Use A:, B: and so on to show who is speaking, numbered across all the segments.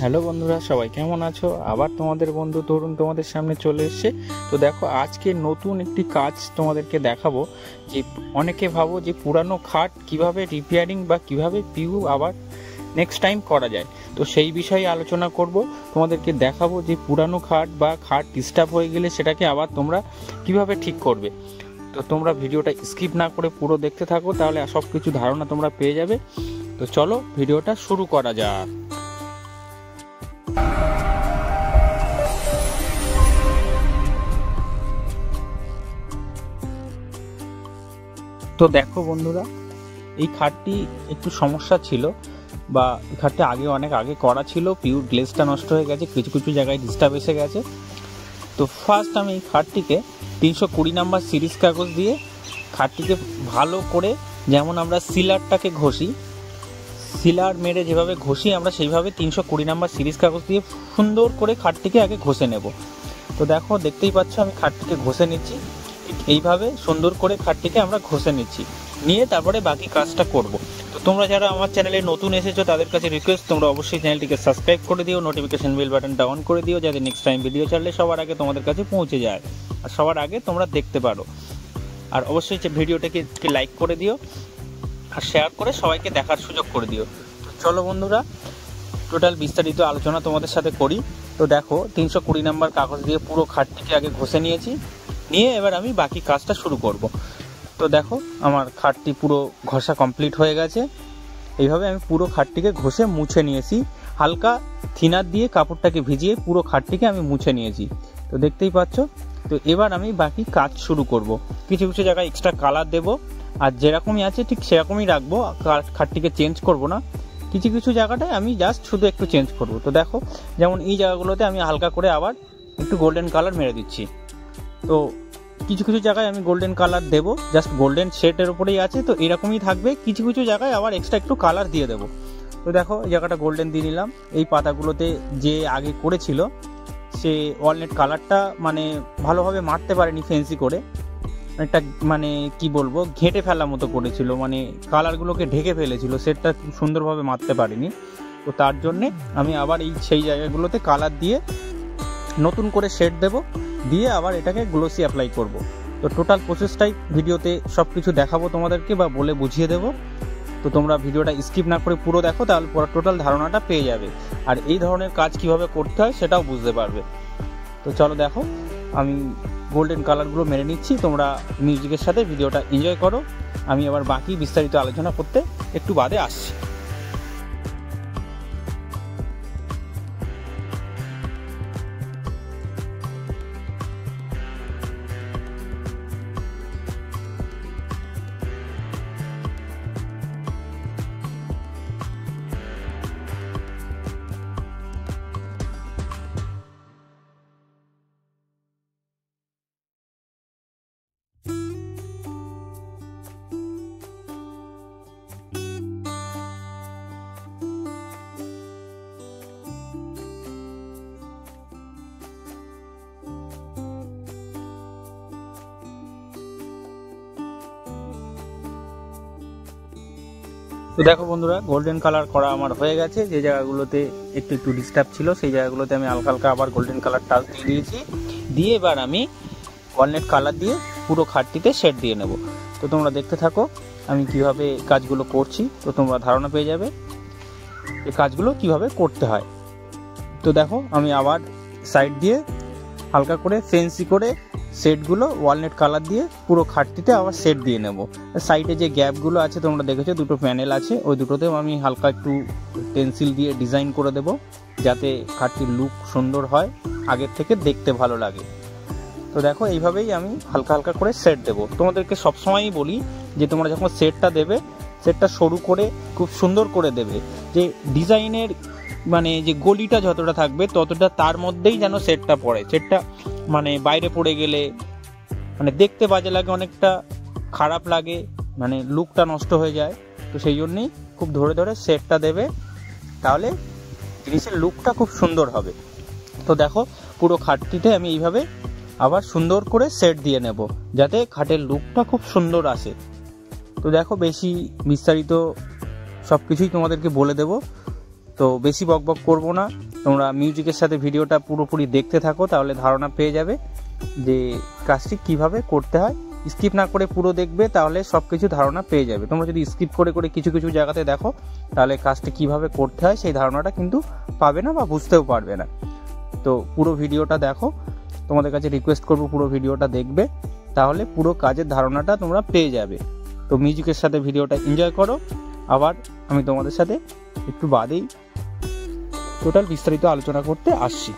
A: Hello বন্ধুরা, সবাই কেমন আছো? আবার তোমাদের বন্ধু তরুণ তোমাদের সামনে চলে এসেছে। তো দেখো, আজকে নতুন একটি কাজ তোমাদেরকে দেখাবো। যে অনেকে ভাবো যে পুরানো খাট কিভাবে রিপেয়ারিং বা কিভাবে পিউ আবার নেক্সট টাইম করা যায়, তো সেই বিষয়ে আলোচনা করব। তোমাদেরকে দেখাবো যে পুরানো খাট বা খাট ডিস্টার্ব হয়ে গেলে সেটাকে আবার তোমরা কিভাবে ঠিক করবে। তো তোমরা ভিডিওটা স্কিপ না করে পুরো দেখতে থাকো, তাহলে সব কিছু ধারণা তোমরা পেয়ে যাবে। তো চলো ভিডিওটা শুরু করা যাক। তো দেখো বন্ধুরা, এই খাটটি একটু সমস্যা ছিল, বা এই খাটটি অনেক আগে করা ছিল। পিওর গ্লেজটা নষ্ট হয়ে গেছে, কিছু কিছু জায়গায় ডিস্টার্ব এসে গেছে। তো ফার্স্ট আমি এই খাটটিকে 320 নাম্বার সিরিজ কাগজ দিয়ে খাটটিকে ভালো করে, যেমন আমরা সিলারটাকে ঘষি, সিলার মেরে যেভাবে ঘষি আমরা সেইভাবে 320 নাম্বার সিরিজ কাগজ দিয়ে সুন্দর করে খাটটিকে আগে ঘষে নেব। তো দেখো, দেখতেই পাচ্ছ আমি খাটটিকে ঘষে নিচ্ছি। এইভাবে সুন্দর করে খাটটিকে আমরা ঘষে নিচ্ছি, নিয়ে তারপরে বাকি কাজটা করব। তো তোমরা যারা আমার চ্যানেলে নতুন এসেছো তাদের কাছে রিকোয়েস্ট, তোমরা অবশ্যই চ্যানেলটিকে সাবস্ক্রাইব করে দিও, নোটিফিকেশন বেল বাটনটা অন করে দিও, যাতে নেক্সট টাইম ভিডিও ছাড়লে সবার আগে তোমাদের কাছে পৌঁছে যায় আর সবার আগে তোমরা দেখতে পারো। আর অবশ্যই ভিডিওটাকে লাইক করে দিও আর শেয়ার করে সবাইকে দেখার সুযোগ করে দিও। তো চলো বন্ধুরা, টোটাল বিস্তারিত আলোচনা তোমাদের সাথে করি। তো দেখো, 320 নাম্বার কাগজ দিয়ে পুরো খাটটিকে আগে ঘষে নিয়েছি, নিয়ে এবার আমি বাকি কাজটা শুরু করব। তো দেখো, আমার খাটটি পুরো ঘষা কমপ্লিট হয়ে গেছে। এইভাবে আমি পুরো খাটটিকে ঘষে মুছে নিয়েছি, হালকা থিনার দিয়ে কাপড়টাকে ভিজিয়ে পুরো খাটটিকে আমি মুছে নিয়েছি। তো দেখতেই পাচ্ছ। তো এবার আমি বাকি কাজ শুরু করব। কিছু কিছু জায়গায় এক্সট্রা কালার দেব, আর যেরকমই আছে ঠিক সেরকমই রাখবো, খাটটিকে চেঞ্জ করব না। কিছু কিছু জায়গাটায় আমি জাস্ট শুধু একটু চেঞ্জ করব। তো দেখো, যেমন এই জায়গাগুলোতে আমি হালকা করে আবার একটু গোল্ডেন কালার মেরে দিচ্ছি। তো কিছু কিছু জায়গায় আমি গোল্ডেন কালার দেবো, জাস্ট গোল্ডেন শেডের উপরেই আছে, তো এরকমই থাকবে। কিছু কিছু জায়গায় আবার এক্সট্রা একটু কালার দিয়ে দেবো। তো দেখো, এই জায়গাটা গোল্ডেন দিয়ে নিলাম। এই পাতাগুলোতে যে আগে করেছিল সে ওয়ালনেট কালারটা মানে ভালোভাবে মারতে পারেনি, ফেন্সি করে একটা মানে কি বলবো, ঘেঁটে ফেলার মতো করেছিল, মানে কালারগুলোকে ঢেকে ফেলেছিল, সেটটা খুব সুন্দরভাবে মারতে পারিনি। তো তার জন্যে আমি আবার সেই জায়গাগুলোতে কালার দিয়ে নতুন করে শেড দেব, দিয়ে আবার এটাকে গ্লোসি অ্যাপ্লাই করব। তো টোটাল প্রসেসটাই ভিডিওতে সব কিছু দেখাবো তোমাদেরকে, বা বলে বুঝিয়ে দেবো। তো তোমরা ভিডিওটা স্কিপ না করে পুরো দেখো, তাহলে পুরো টোটাল ধারণাটা পেয়ে যাবে, আর এই ধরনের কাজ কিভাবে করতে হয় সেটাও বুঝতে পারবে। তো চলো দেখো, আমি গোল্ডেন কালারগুলো মেরে নিচ্ছি, তোমরা মিউজিকের সাথে ভিডিওটা এনজয় করো। আমি আবার বাকি বিস্তারিত আলোচনা করতে একটু বাদে আসছি। তো দেখো বন্ধুরা, গোল্ডেন কালার করা আমার হয়ে গেছে। যে জায়গাগুলোতে একটু একটু ডিস্টার্ব ছিল সেই জায়গাগুলোতে আমি হালকা হালকা আবার গোল্ডেন কালার টাচ দিয়ে দিয়েছি, দিয়ে এবার আমি ওয়ালনেট কালার দিয়ে পুরো খাটটিতে শেড দিয়ে নেব। তো তোমরা দেখতে থাকো আমি কিভাবে কাজগুলো করছি, তো তোমরা ধারণা পেয়ে যাবে এই কাজগুলো কিভাবে করতে হয়। তো দেখো, আমি আবার সাইড দিয়ে হালকা করে ফেন্সি করে সেটগুলো ওয়ালনেট কালার দিয়ে পুরো খাটটিতে আবার সেট দিয়ে নেব। সাইডে যে গ্যাপগুলো আছে তোমরা দেখেছো, দুটো প্যানেল আছে, ওই দুটোতেও আমি হালকা একটু পেন্সিল দিয়ে ডিজাইন করে দেব, যাতে খাটটির লুক সুন্দর হয়, আগের থেকে দেখতে ভালো লাগে। তো দেখো, এইভাবেই আমি হালকা হালকা করে সেট দেব। তোমাদেরকে সবসময়ই বলি যে তোমরা যখন সেটটা দেবে, সেটটা সরু করে খুব সুন্দর করে দেবে, যে ডিজাইনের মানে যে গলিটা যতটা থাকবে ততটা তার মধ্যেই যেন সেটটা পড়ে। সেটটা মানে বাইরে পড়ে গেলে মানে দেখতে বাজে লাগে, অনেকটা খারাপ লাগে, মানে লুকটা নষ্ট হয়ে যায়। তো সেই জন্যই খুব ধরে ধরে সেটটা দেবে, তাহলে জিনিসের লুকটা খুব সুন্দর হবে। তো দেখো, পুরো খাটটিতে আমি এইভাবে আবার সুন্দর করে সেট দিয়ে নেব, যাতে খাটের লুকটা খুব সুন্দর আসে। তো দেখো, বেশি বিস্তারিত সব কিছুই তোমাদেরকে বলে দেব। তো বেশি বকবক করব না, তোমরা মিউজিকের সাথে ভিডিওটা পুরোপুরি দেখতে থাকো, তাহলে ধারণা পেয়ে যাবে যে কাজটি কিভাবে করতে হয়। স্কিপ না করে পুরো দেখবে, তাহলে সব কিছু ধারণা পেয়ে যাবে। তোমরা যদি স্কিপ করে করে কিছু কিছু জায়গাতে দেখো, তাহলে কাজটি কিভাবে করতে হয় সেই ধারণাটা কিন্তু পাবে না বা বুঝতেও পারবে না। তো পুরো ভিডিওটা দেখো, তোমাদের কাছে রিকোয়েস্ট করবো পুরো ভিডিওটা দেখবে, তাহলে পুরো কাজের ধারণাটা তোমরা পেয়ে যাবে। তো মিউজিকের সাথে ভিডিওটা এনজয় করো। আবার আমি তোমাদের সাথে একটু বাদেই টোটাল বিস্তারিত আলোচনা করতে আসছি।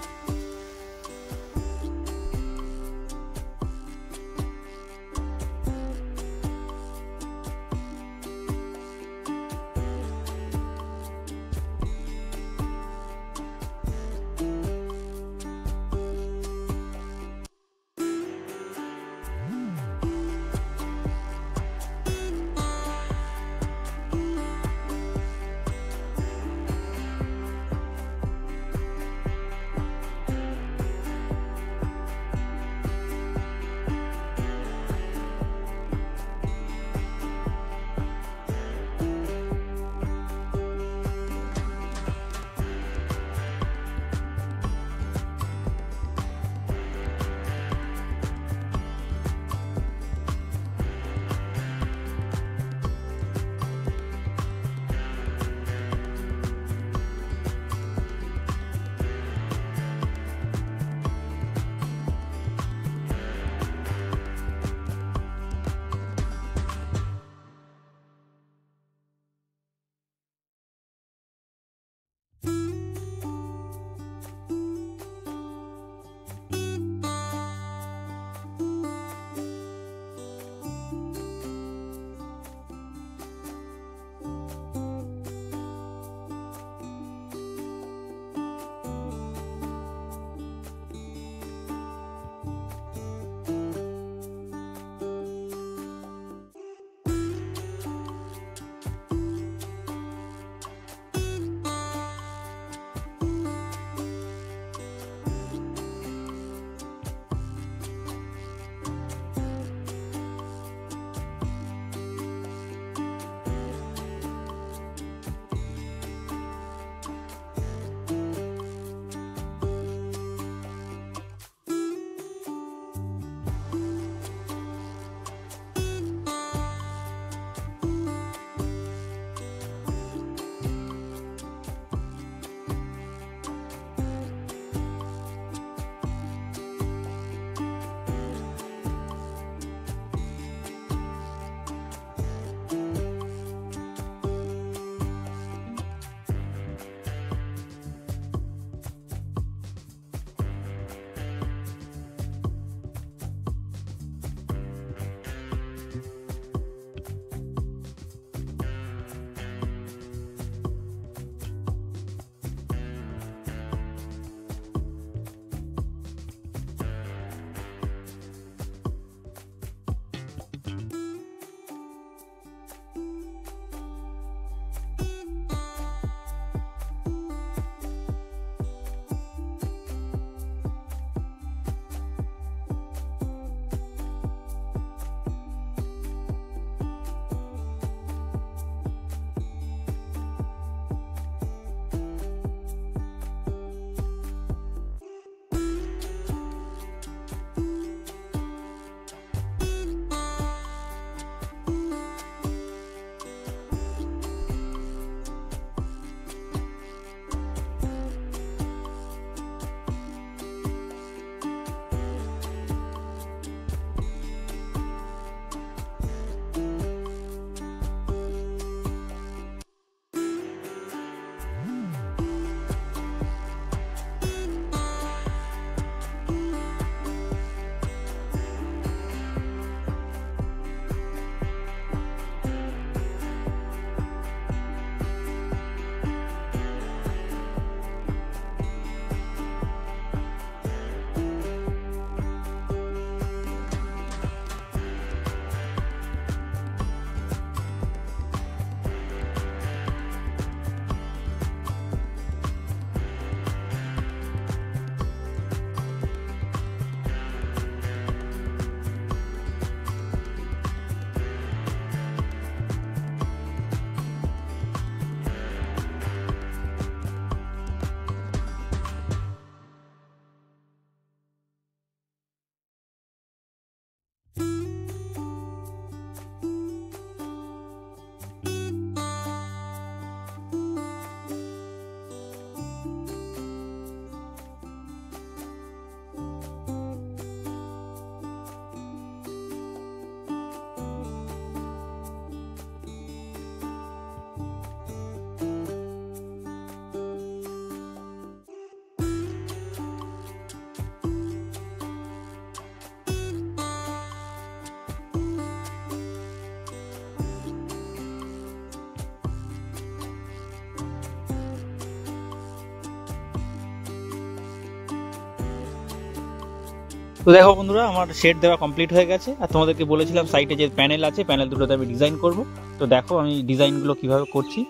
A: তো দেখো বন্ধুরা, আমার শেড দেওয়া কমপ্লিট হয়ে গেছে। আর তোমাদেরকে বলেছিলাম সাইডে যে প্যানেল আছে, প্যানেল দুটোতে আমি ডিজাইন করব। তো দেখো আমি ডিজাইনগুলো কিভাবে করছি।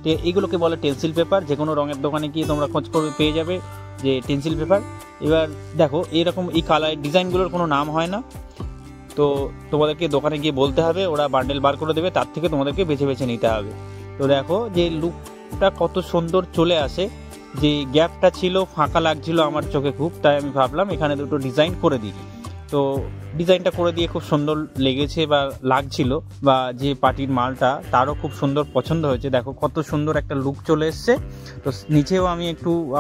A: তো এইগুলোকে বলে টেন্সিল পেপার। যে কোনো রঙের দোকানে গিয়ে তোমরা খোঁজ করবে, পেয়ে যাবে যে টেন্সিল পেপার। এবার দেখো এইরকম এই কালার ডিজাইনগুলোর কোনো নাম হয় না, তো তোমাদেরকে দোকানে গিয়ে বলতে হবে, ওরা বান্ডেল বার করে দেবে, তার থেকে তোমাদেরকে বেছে বেছে নিতে হবে। তো দেখো যে লুকটা কত সুন্দর চলে আসে। যে গ্যাপটা ছিল, ফাঁকা লাগছিল আমার চোখে খুব, তাই আমি ভাবলাম এখানে দুটো ডিজাইন করে দিই। তো ডিজাইনটা করে দিয়ে খুব সুন্দর লেগেছে বা লাগছিল, বা যে পার্টির মালটা তারও খুব সুন্দর পছন্দ হয়েছে। দেখো কত সুন্দর একটা লুক চলে এসছে। তো নিচেও আমি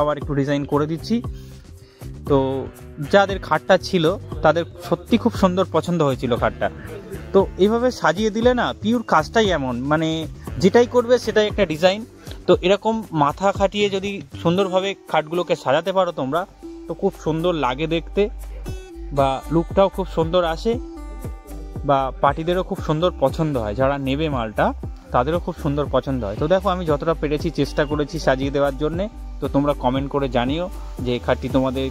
A: আবার একটু ডিজাইন করে দিচ্ছি। তো যাদের খাটটা ছিল তাদের সত্যি খুব সুন্দর পছন্দ হয়েছিল খাটটা। তো এইভাবে সাজিয়ে দিলে না, পিওর কাজটাই এমন, মানে যেটাই করবে সেটাই একটা ডিজাইন। তো এরকম মাথা খাটিয়ে যদি সুন্দরভাবে খাটগুলোকে সাজাতে পারো তোমরা, তো খুব সুন্দর লাগে দেখতে, বা লুকটাও খুব সুন্দর আসে, বা পার্টিদেরও খুব সুন্দর পছন্দ হয়। যারা নেবে মালটা তাদেরও খুব সুন্দর পছন্দ হয়। তো দেখো আমি যতটা পেরেছি চেষ্টা করেছি সাজিয়ে দেওয়ার জন্যে। তো তোমরা কমেন্ট করে জানিও যে খাটটি তোমাদের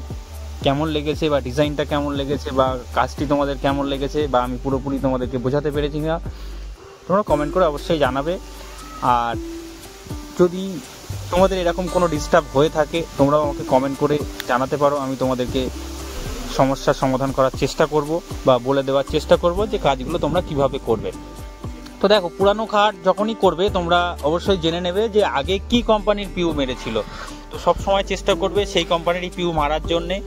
A: কেমন লেগেছে, বা ডিজাইনটা কেমন লেগেছে, বা কাজটি তোমাদের কেমন লেগেছে, বা আমি পুরোপুরি তোমাদেরকে বোঝাতে পেরেছি না। তোমরা কমেন্ট করে অবশ্যই জানাবে। আর যদি তোমাদের এরকম কোনো ডিস্টার্ব হয়ে থাকে, তোমরাও আমাকে কমেন্ট করে জানাতে পারো। আমি তোমাদেরকে সমস্যার সমাধান করার চেষ্টা করব, বা বলে দেওয়ার চেষ্টা করব যে কাজগুলো তোমরা কিভাবে করবে। তো দেখো, পুরানো খাট যখনই করবে তোমরা অবশ্যই জেনে নেবে যে আগে কি কোম্পানির পিউ মেরেছিল। তো সব সময় চেষ্টা করবে সেই কোম্পানিরই পিউ মারার জন্যে।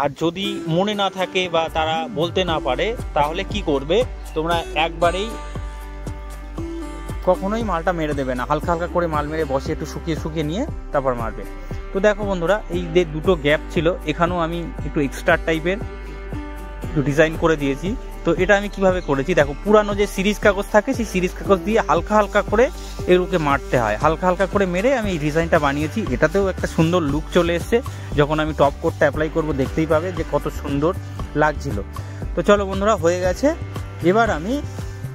A: আর যদি মনে না থাকে বা তারা বলতে না পারে, তাহলে কি করবে, তোমরা একবারেই কখনোই মালটা মেরে দেবে না, হালকা হালকা করে মাল মেরে বসে একটু শুকিয়ে নিয়ে তারপর মারবে। তো দেখো বন্ধুরা, এই যে দুটো গ্যাপ ছিল, এখানেও আমি একটু এক্সট্রা টাইপের একটু ডিজাইন করে দিয়েছি। তো এটা আমি কিভাবে করেছি দেখো, পুরানো যে সিরিজ কাগজ থাকে, সেই সিরিজ কাগজ দিয়ে হালকা হালকা করে এগুলোকে মারতে হয়। হালকা হালকা করে মেরে আমি এই ডিজাইনটা বানিয়েছি। এটাতেও একটা সুন্দর লুক চলে এসছে। যখন আমি টপ কোটটা অ্যাপ্লাই করব দেখতেই পাবে যে কত সুন্দর লাগছিল। তো চলো বন্ধুরা, হয়ে গেছে। এবার আমি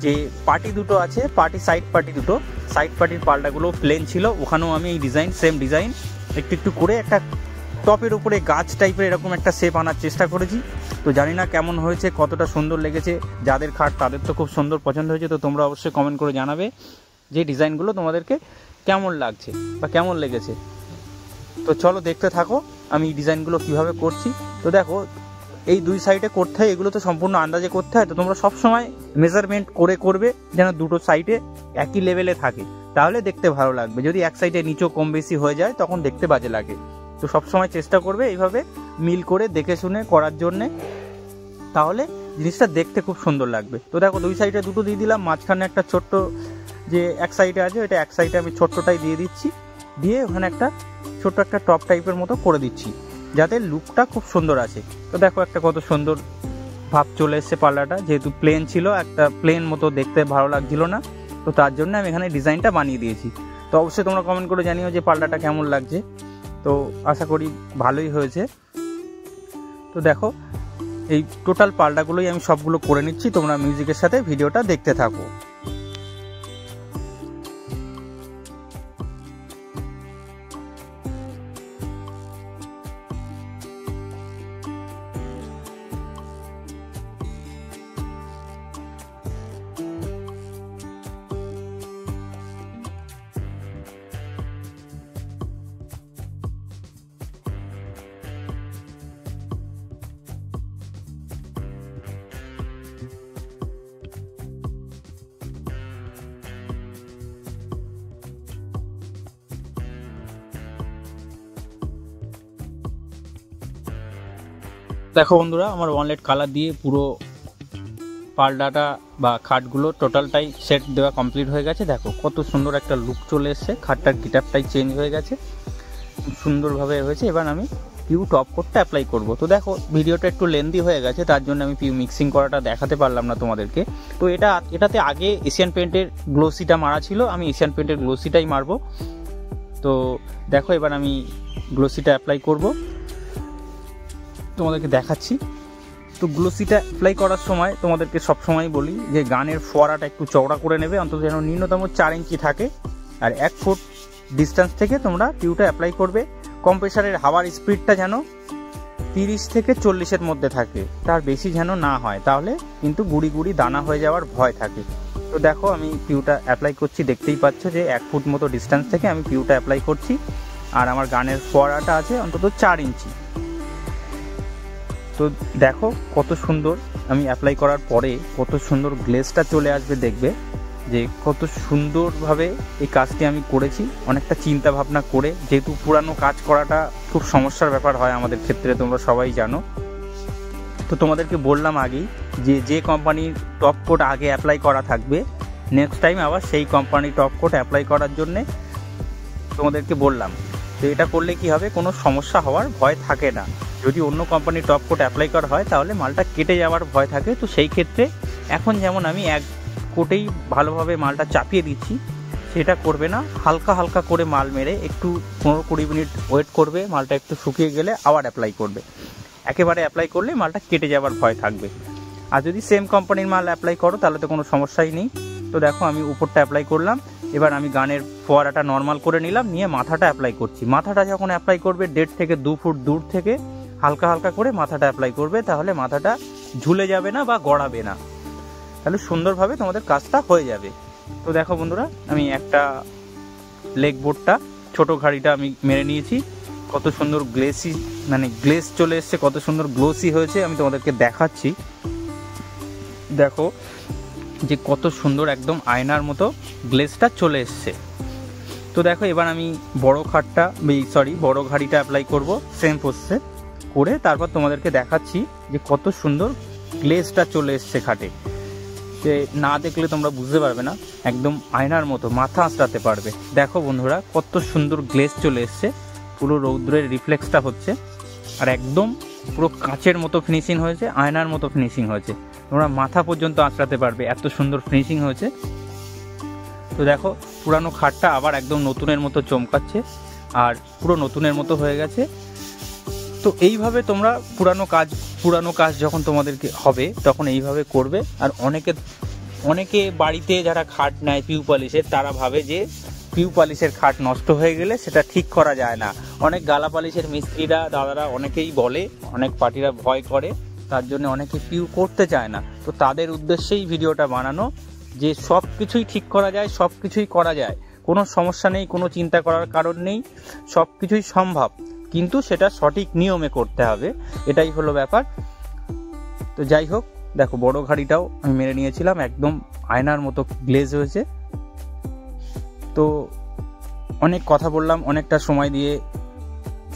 A: যে পার্টি দুটো আছে, সাইড পার্টির পাল্টাগুলো প্লেন ছিল, ওখানেও আমি এই ডিজাইন, সেম ডিজাইন একটু করে একটা টপের উপরে গাছ টাইপের এরকম একটা শেপ আনার চেষ্টা করেছি। তো জানি না কেমন হয়েছে, কতটা সুন্দর লেগেছে। যাদের খাট তাদের তো খুব সুন্দর পছন্দ হয়েছে। তো তোমরা অবশ্যই কমেন্ট করে জানাবে যে ডিজাইনগুলো তোমাদেরকে কেমন লাগছে বা কেমন লেগেছে। তো চলো দেখতে থাকো আমি ডিজাইনগুলো কিভাবে করছি। তো দেখো, এই দুই সাইডে করতে হয়, এগুলো তো সম্পূর্ণ আন্দাজে করতে হয়। তো তোমরা সবসময় মেজারমেন্ট করে করবে, যেন দুটো সাইডে একই লেভেলে থাকে, তাহলে দেখতে ভালো লাগবে। যদি এক সাইডে নিচেও কম বেশি হয়ে যায় তখন দেখতে বাজে লাগে। তো সবসময় চেষ্টা করবে এইভাবে মিল করে দেখে শুনে করার জন্যে, তাহলে জিনিসটা দেখতে খুব সুন্দর লাগবে। তো দেখো, দুই সাইডে দুটো দিয়ে দিলাম, মাঝখানে একটা ছোট্ট যে এক সাইডে আছে, এটা এক সাইডে আমি ছোট্টটাই দিয়ে দিচ্ছি, দিয়ে ওখানে একটা ছোট্ট একটা টপ টাইপের মতো করে দিচ্ছি, যাতে লুকটা খুব সুন্দর আসে। তো দেখো একটা কত সুন্দর ভাব চলে এসছে পাল্লাটা। যেহেতু প্লেন ছিল, একটা প্লেন মতো দেখতে ভালো লাগছিল না, তো তার জন্য আমি এখানে ডিজাইনটা বানিয়ে দিয়েছি। তো অবশ্যই তোমরা কমেন্ট করে জানিও যে পাল্লাটা কেমন লাগছে। তো আশা করি ভালোই হয়েছে। তো দেখো, এই টোটাল পাল্টাগুলোই আমি সবগুলো করে নিচ্ছি। তোমরা মিউজিকের সাথে ভিডিওটা দেখতে থাকো। দেখো বন্ধুরা, আমার ওয়ানলেট কালার দিয়ে পুরো পাল্টাটা বা খাটগুলো টোটালটাই সেট দেওয়া কমপ্লিট হয়ে গেছে। দেখো কত সুন্দর একটা লুক চলে এসছে, খাটটার গিটারটাই চেঞ্জ হয়ে গেছে, সুন্দরভাবে হয়েছে। এবার আমি পিউ টপ কোটটা অ্যাপ্লাই করব। তো দেখো, ভিডিওটা একটু লেন্দি হয়ে গেছে, তার জন্য আমি পিউ মিক্সিং করাটা দেখাতে পারলাম না তোমাদেরকে। তো এটাতে আগে এশিয়ান পেন্টের গ্লোসিটা মারা ছিল, আমি এশিয়ান পেন্টের গ্লোসিটাই মারবো। তো দেখো, এবার আমি গ্লোসিটা অ্যাপ্লাই করব, তোমাদেরকে দেখাচ্ছি। তো গ্লোসিটা অ্যাপ্লাই করার সময় তোমাদেরকে সবসময় বলি যে গানের ফোয়ারাটা একটু চওড়া করে নেবে, অন্তত যেন ন্যূনতম 4 ইঞ্চি থাকে। আর 1 ফুট ডিস্টেন্স থেকে তোমরা পিউটা অ্যাপ্লাই করবে। কম্প্রেসারের হাওয়ার স্পিডটা যেন 30 থেকে 40-এর মধ্যে থাকে, তার বেশি যেন না হয়, তাহলে কিন্তু গুড়ি গুড়ি দানা হয়ে যাওয়ার ভয় থাকে। তো দেখো আমি পিউটা অ্যাপ্লাই করছি, দেখতেই পাচ্ছ যে 1 ফুট মতো ডিস্টেন্স থেকে আমি পিউটা অ্যাপ্লাই করছি। আর আমার গানের ফোয়ারাটা আছে অন্তত 4 ইঞ্চি। তো দেখো কত সুন্দর, আমি অ্যাপ্লাই করার পরে কত সুন্দর গ্লেজটা চলে আসবে, দেখবে যে কত সুন্দরভাবে এই কাজটি আমি করেছি, অনেকটা চিন্তা ভাবনা করে, যেহেতু পুরানো কাজ করাটা খুব সমস্যার ব্যাপার হয় আমাদের ক্ষেত্রে, তোমরা সবাই জানো। তো তোমাদেরকে বললাম আগেই যে কোম্পানির টপ কোট আগে অ্যাপ্লাই করা থাকবে, নেক্সট টাইম আবার সেই কোম্পানির টপ কোট অ্যাপ্লাই করার জন্যে তোমাদেরকে বললাম। তো এটা করলে কি হবে, কোনো সমস্যা হওয়ার ভয় থাকে না। যদি অন্য কোম্পানির টপ কোট অ্যাপ্লাই করা হয় তাহলে মালটা কেটে যাওয়ার ভয় থাকে। তো সেই ক্ষেত্রে এখন যেমন আমি 1 কোটেই ভালোভাবে মালটা চাপিয়ে দিচ্ছি, সেটা করবে না, হালকা হালকা করে মাল মেরে একটু 15-20 মিনিট ওয়েট করবে, মালটা একটু শুকিয়ে গেলে আবার অ্যাপ্লাই করবে। একেবারে অ্যাপ্লাই করলে মালটা কেটে যাওয়ার ভয় থাকবে। আর যদি সেম কোম্পানির মাল অ্যাপ্লাই করো তাহলে তো কোনো সমস্যাই নেই। তো দেখো আমি উপরটা অ্যাপ্লাই করলাম, এবার আমি গানের ফোয়ারাটা নর্মাল করে নিলাম, নিয়ে মাথাটা অ্যাপ্লাই করছি। মাথাটা যখন অ্যাপ্লাই করবে 1.5 থেকে 2 ফুট দূর থেকে হালকা হালকা করে মাথাটা অ্যাপ্লাই করবে, তাহলে মাথাটা ঝুলে যাবে না বা গড়াবে না, তাহলে সুন্দরভাবে তোমাদের কাজটা হয়ে যাবে। তো দেখো বন্ধুরা, আমি একটা লেগ বোর্ডটা, ছোট ঘাড়িটা আমি মেরে নিয়েছি, কত সুন্দর গ্লেসি, মানে গ্লেস চলে এসছে, কত সুন্দর গ্লোসি হয়েছে, আমি তোমাদেরকে দেখাচ্ছি। দেখো যে কত সুন্দর একদম আয়নার মতো গ্লেসটা চলে এসছে। তো দেখো এবার আমি বড় ঘাড়িটা অ্যাপ্লাই করব সেম প্রসেসে করে, তারপর তোমাদেরকে দেখাচ্ছি যে কত সুন্দর গ্লেসটা চলে এসছে খাটে। যে না দেখলে তোমরা বুঝতে পারবে না, একদম আয়নার মতো মাথা আঁচড়াতে পারবে। দেখো বন্ধুরা কত সুন্দর গ্লেস চলে এসছে, পুরো রৌদ্রের রিফ্লেক্সটা হচ্ছে, আর একদম পুরো কাঁচের মতো ফিনিশিং হয়েছে, আয়নার মতো ফিনিশিং হয়েছে, তোমরা মাথা পর্যন্ত আঁচড়াতে পারবে, এত সুন্দর ফিনিশিং হয়েছে। তো দেখো পুরানো খাটটা আবার একদম নতুনের মতো চমকাচ্ছে, আর পুরো নতুনের মতো হয়ে গেছে। তো এইভাবে তোমরা পুরানো কাজ যখন তোমাদেরকে হবে তখন এইভাবে করবে। আর অনেকে বাড়িতে যারা খাট নেয় পিউ পালিশের, তারা ভাবে যে পিউ পালিশের খাট নষ্ট হয়ে গেলে সেটা ঠিক করা যায় না। অনেক গালা পালিশের মিস্ত্রিরা, দাদারা অনেকেই বলে, অনেক পার্টিরা ভয় করে, তার জন্য অনেকে পিউ করতে চায় না। তো তাদের উদ্দেশ্যেই ভিডিওটা বানানো, যে সব কিছুই ঠিক করা যায়, সব কিছুই করা যায়, কোনো সমস্যা নেই, কোনো চিন্তা করার কারণ নেই, সব কিছুই সম্ভব, কিন্তু সেটা সঠিক নিয়মে করতে হবে, এটাই হলো ব্যাপার। তো যাই হোক, দেখো বড় ঘাড়িটাও আমি মেরে নিয়েছিলাম, একদম আয়নার মতো গ্লেজ হয়েছে। তো অনেক কথা বললাম, অনেকটা সময় দিয়ে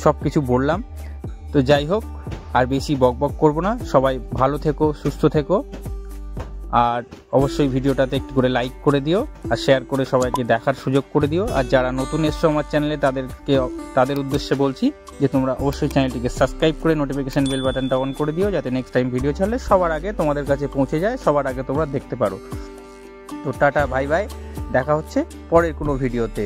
A: সব কিছু বললাম। তো যাই হোক, আর বেশি বকবক করব না, সবাই ভালো থেকো, সুস্থ থেকো, আর অবশ্যই ভিডিওটাতে একটু করে লাইক করে দিও, আর শেয়ার করে সবাইকে দেখার সুযোগ করে দিও। আর যারা নতুন এসছো আমার চ্যানেলে তাদের উদ্দেশ্যে বলছি যে তোমরা অবশ্যই চ্যানেলটিকে সাবস্ক্রাইব করে নোটিফিকেশন বেল বাটনটা অন করে দিও, যাতে নেক্সট টাইম ভিডিও ছাড়লে সবার আগে তোমাদের কাছে পৌঁছে যায়, সবার আগে তোমরা দেখতে পারো। তো টাটা, বাই বাই, দেখা হচ্ছে পরের কোনো ভিডিওতে।